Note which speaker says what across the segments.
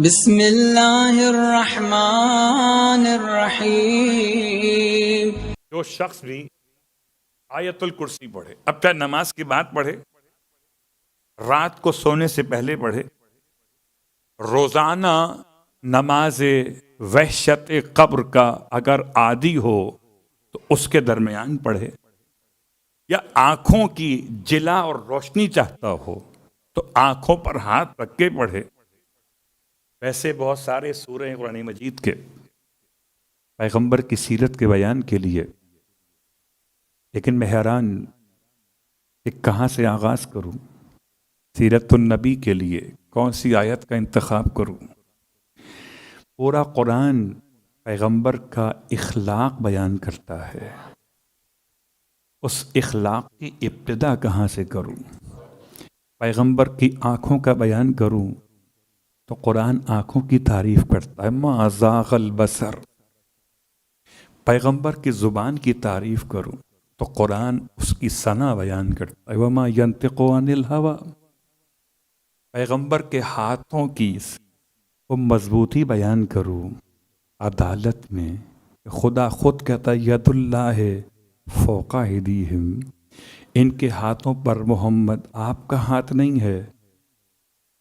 Speaker 1: بسم اللہ الرحمن الرحیم۔
Speaker 2: جو شخص بھی آیت الکرسی پڑھے، اب چاہے نماز کی بات پڑھے، رات کو سونے سے پہلے پڑھے، روزانہ نماز وحشت قبر کا اگر عادی ہو تو اس کے درمیان پڑھے، یا آنکھوں کی جلا اور روشنی چاہتا ہو تو آنکھوں پر ہاتھ رکھ کے پڑھے۔ ویسے بہت سارے سورہ قرآن مجید کے پیغمبر کی سیرت کے بیان کے لیے، لیکن میں حیران کہ کہاں سے آغاز کروں، سیرت النبی کے لیے کون سی آیت کا انتخاب کروں۔ پورا قرآن پیغمبر کا اخلاق بیان کرتا ہے، اس اخلاق کی ابتدا کہاں سے کروں۔ پیغمبر کی آنکھوں کا بیان کروں تو قرآن آنکھوں کی تعریف کرتا ہے، ما زاغ البصر۔ پیغمبر کی زبان کی تعریف کروں تو قرآن اس کی ثنا بیان کرتا ہے، وما ينطق عن الهوى۔ پیغمبر کے ہاتھوں کی وہ مضبوطی بیان کروں عدالت میں، خدا خود کہتا ہے ید اللہ فوق ایدیہم، ان کے ہاتھوں پر محمد آپ کا ہاتھ نہیں ہے،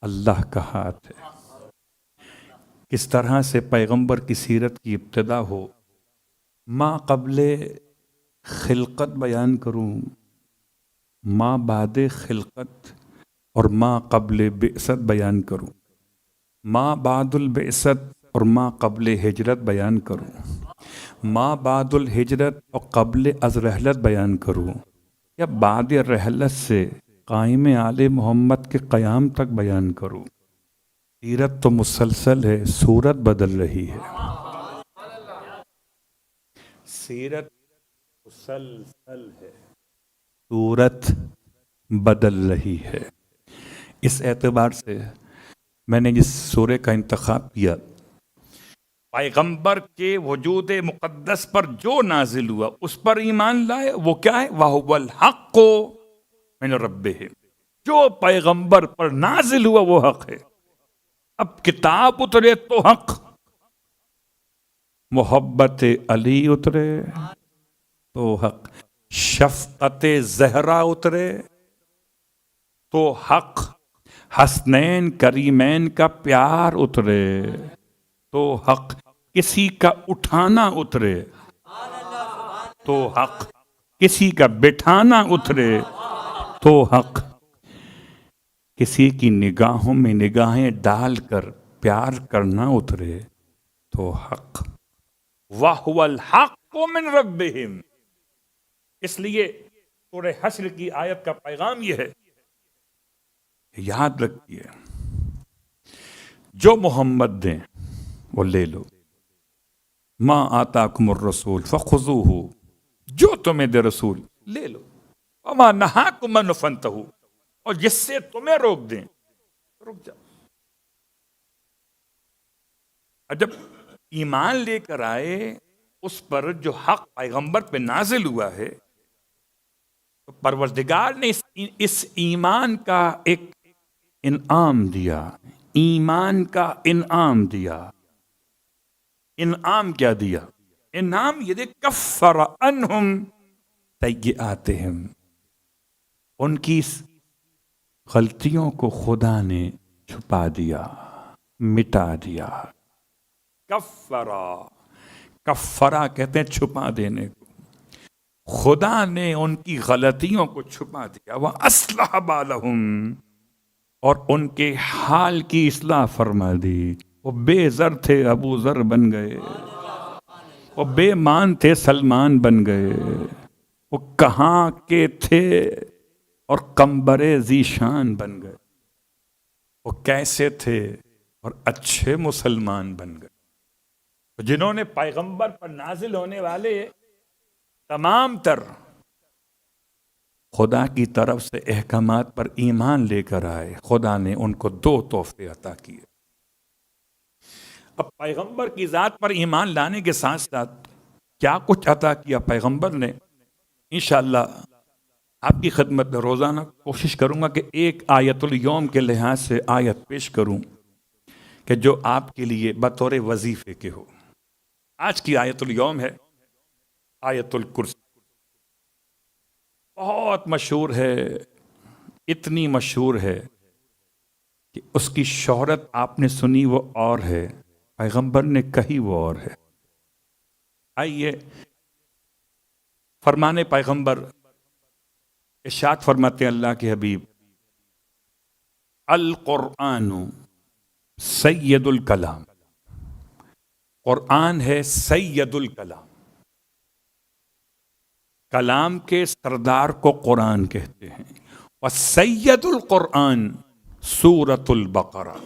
Speaker 2: اللہ کا ہاتھ ہے۔ کس طرح سے پیغمبر کی سیرت کی ابتدا ہو، ما قبل خلقت بیان کروں، ما بعد خلقت اور ما قبل بعثت بیان کروں، ما بعد البعثت اور ما قبل ہجرت بیان کروں، ما بعد الہجرت اور قبل از رحلت بیان کروں، یا بعد رحلت سے قائم آل محمد کے قیام تک بیان کروں۔ سیرت تو مسلسل ہے، صورت بدل رہی ہے۔ سیرت مسلسل ہے، صورت بدل رہی ہے۔ اس اعتبار سے میں نے جس سورہ کا انتخاب کیا، پیغمبر کے وجود مقدس پر جو نازل ہوا اس پر ایمان لائے، وہ کیا ہے؟ وَهُوَ الْحَقُّ مِنْ رَبِّهِمْ۔ جو پیغمبر پر نازل ہوا وہ حق ہے۔ اب کتاب اترے تو حق، محبت علی اترے تو حق، شفقت زہرا اترے تو حق، حسنین کریمین کا پیار اترے تو حق، کسی کا اٹھانا اترے تو حق، کسی کا بٹھانا اترے تو حق، کسی کی نگاہوں میں نگاہیں ڈال کر پیار کرنا اترے تو حق۔ وَهُوَ الْحَقُّ مِنْ رَبِّهِمْ۔ اس لیے سورہ حشر کی آیت کا پیغام یہ ہے، یاد رکھیے جو محمد دیں وہ لے لو، ما آتاکم الرسول فخذوہ، جو تمہیں دے رسول لے لو، وما نہاکم عنہ فانتہوا، اور جس سے تمہیں روک دیں رک جاؤ۔ جب ایمان لے کر آئے اس پر جو حق پیغمبر پہ نازل ہوا ہے، تو پروردگار نے اس ایمان کا ایک انعام دیا، ایمان کا انعام دیا۔ انعام کیا دیا؟ انعام یہ دے کفر عنہم سیئاتہم، ان کی غلطیوں کو خدا نے چھپا دیا، مٹا دیا۔ کفرا کہتے ہیں چھپا دینے کو، خدا نے ان کی غلطیوں کو چھپا دیا۔ وَأَصْلَحَ بَالَهُمْ، اور ان کے حال کی اصلاح فرما دی۔ وہ بے زر تھے ابو ذر بن گئے، وہ بے مان تھے سلمان بن گئے، وہ کہاں کے تھے اور قمبر ذیشان بن گئے، وہ کیسے تھے اور اچھے مسلمان بن گئے۔ جنہوں نے پیغمبر پر نازل ہونے والے تمام تر خدا کی طرف سے احکامات پر ایمان لے کر آئے، خدا نے ان کو دو تحفے عطا کیے۔ اب پیغمبر کی ذات پر ایمان لانے کے ساتھ ساتھ کیا کچھ عطا کیا پیغمبر نے، انشاءاللہ آپ کی خدمت میں روزانہ کوشش کروں گا کہ ایک آیت الیوم کے لحاظ سے آیت پیش کروں کہ جو آپ کے لیے بطور وظیفے کے ہو. آج کی آیت الیوم ہے آیت الکرسی. بہت مشہور ہے، اتنی مشہور ہے کہ اس کی شہرت آپ نے سنی وہ اور ہے، پیغمبر نے کہی وہ اور ہے. آئیے فرمانے پیغمبر ارشاد فرماتے اللہ کے حبیب، القرآن سید الکلام. قرآن ہے سید الکلام. کلام کے سردار کو قرآن کہتے ہیں. وسید القرآن سورۃ البقرہ،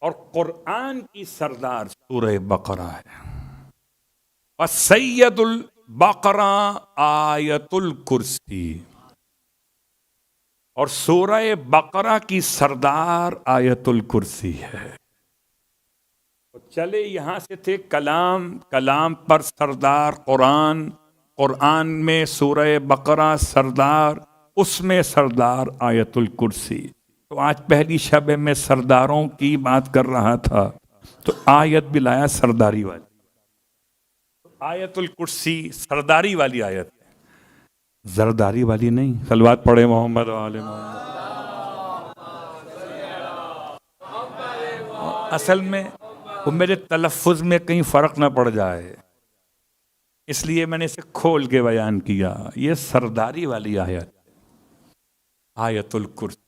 Speaker 2: اور قرآن کی سردار سورہ بقرہ ہے. وسید البقرہ آیت الکرسی، اور سورہ بقرہ کی سردار آیت الکرسی ہے. چلے یہاں سے تھے کلام، کلام پر سردار قرآن، قرآن میں سورہ بقرہ سردار، اس میں سردار آیت الکرسی. تو آج پہلی شب میں سرداروں کی بات کر رہا تھا تو آیت بھی لایا سرداری والی. آیت الکرسی سرداری والی آیت ہے، زرداری والی نہیں. صلوات پڑھے محمد و آل محمد. اصل میں وہ میرے تلفظ میں کہیں فرق نہ پڑ جائے، اس لیے میں نے اسے کھول کے بیان کیا. یہ سرداری والی آیت، آیت الکرسی.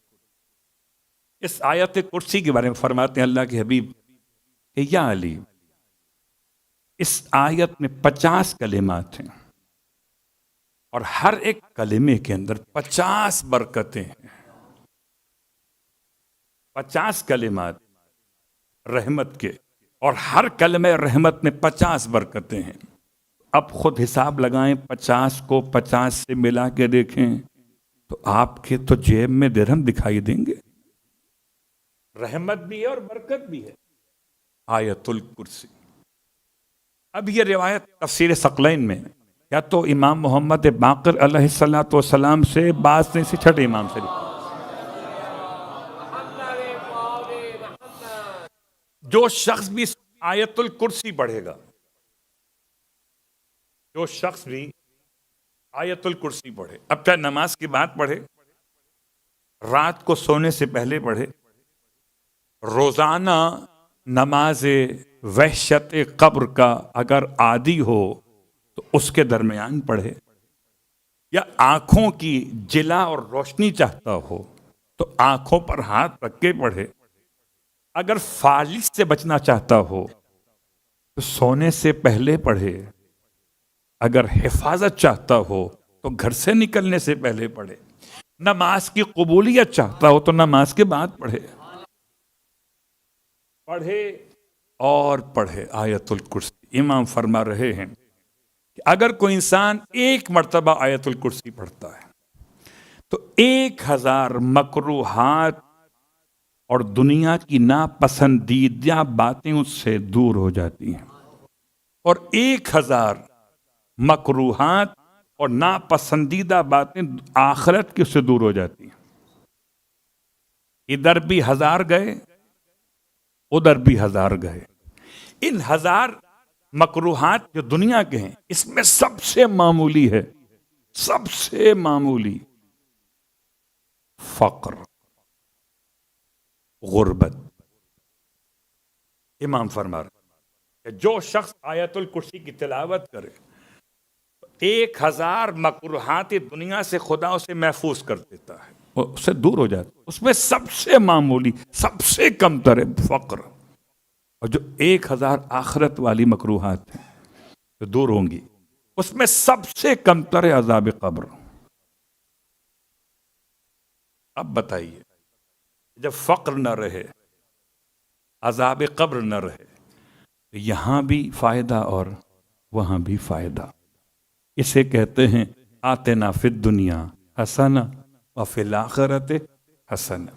Speaker 2: اس آیت کرسی کے بارے میں فرماتے ہیں اللہ کے حبیب کہ یا علی، اس آیت میں 50 کلمات ہیں، اور ہر ایک کلمے کے اندر 50 برکتیں ہیں. 50 کلمات رحمت کے، اور ہر کلمہ رحمت میں 50 برکتیں ہیں. اب خود حساب لگائیں، 50 کو 50 سے ملا کے دیکھیں تو آپ کے تو جیب میں درہم دکھائی دیں گے. رحمت بھی ہے اور برکت بھی ہے. آیت الکرسی. اب یہ روایت تفسیر ثقلین میں یا تو امام محمد باقر علیہ الصلوۃ والسلام سے، بعض نے سے چھٹے امام سے. جو شخص بھی آیت الکرسی پڑھے گا، جو شخص بھی آیت الکرسی پڑھے، اب چاہے نماز کی بات پڑھے، رات کو سونے سے پہلے پڑھے، روزانہ نماز وحشت قبر کا اگر عادی ہو تو اس کے درمیان پڑھے، یا آنکھوں کی جلا اور روشنی چاہتا ہو تو آنکھوں پر ہاتھ رکھ کے پڑھے، اگر فالج سے بچنا چاہتا ہو تو سونے سے پہلے پڑھے، اگر حفاظت چاہتا ہو تو گھر سے نکلنے سے پہلے پڑھے، نماز کی قبولیت چاہتا ہو تو نماز کے بعد پڑھے. پڑھے اور پڑھے آیت الکرسی. امام فرما رہے ہیں کہ اگر کوئی انسان ایک مرتبہ آیت الکرسی پڑھتا ہے تو 1000 مکروہات اور دنیا کی ناپسندیدہ باتیں اس سے دور ہو جاتی ہیں، اور 1000 مکروہات اور ناپسندیدہ باتیں آخرت کی اس سے دور ہو جاتی ہیں. ادھر بھی 1000 گئے، ادھر بھی 1000 گئے. ان 1000 مکروہات جو دنیا کے ہیں، اس میں سب سے معمولی ہے، سب سے معمولی فقر، غربت. امام فرما رہے کہ جو شخص آیت الکرسی کی تلاوت کرے 1000 مکروہات دنیا سے خدا اسے محفوظ کر دیتا ہے، اس سے دور ہو جاتا ہے. اس میں سب سے معمولی، سب سے کم تر فقر، اور جو 1000 آخرت والی مکروہات ہیں جو دور ہوں گی، اس میں سب سے کم تر عذاب قبر. اب بتائیے، جب فقر نہ رہے، عذاب قبر نہ رہے، تو یہاں بھی فائدہ اور وہاں بھی فائدہ. اسے کہتے ہیں آتنا فی الدنیا حسنہ وفی الآخرۃ حسنہ.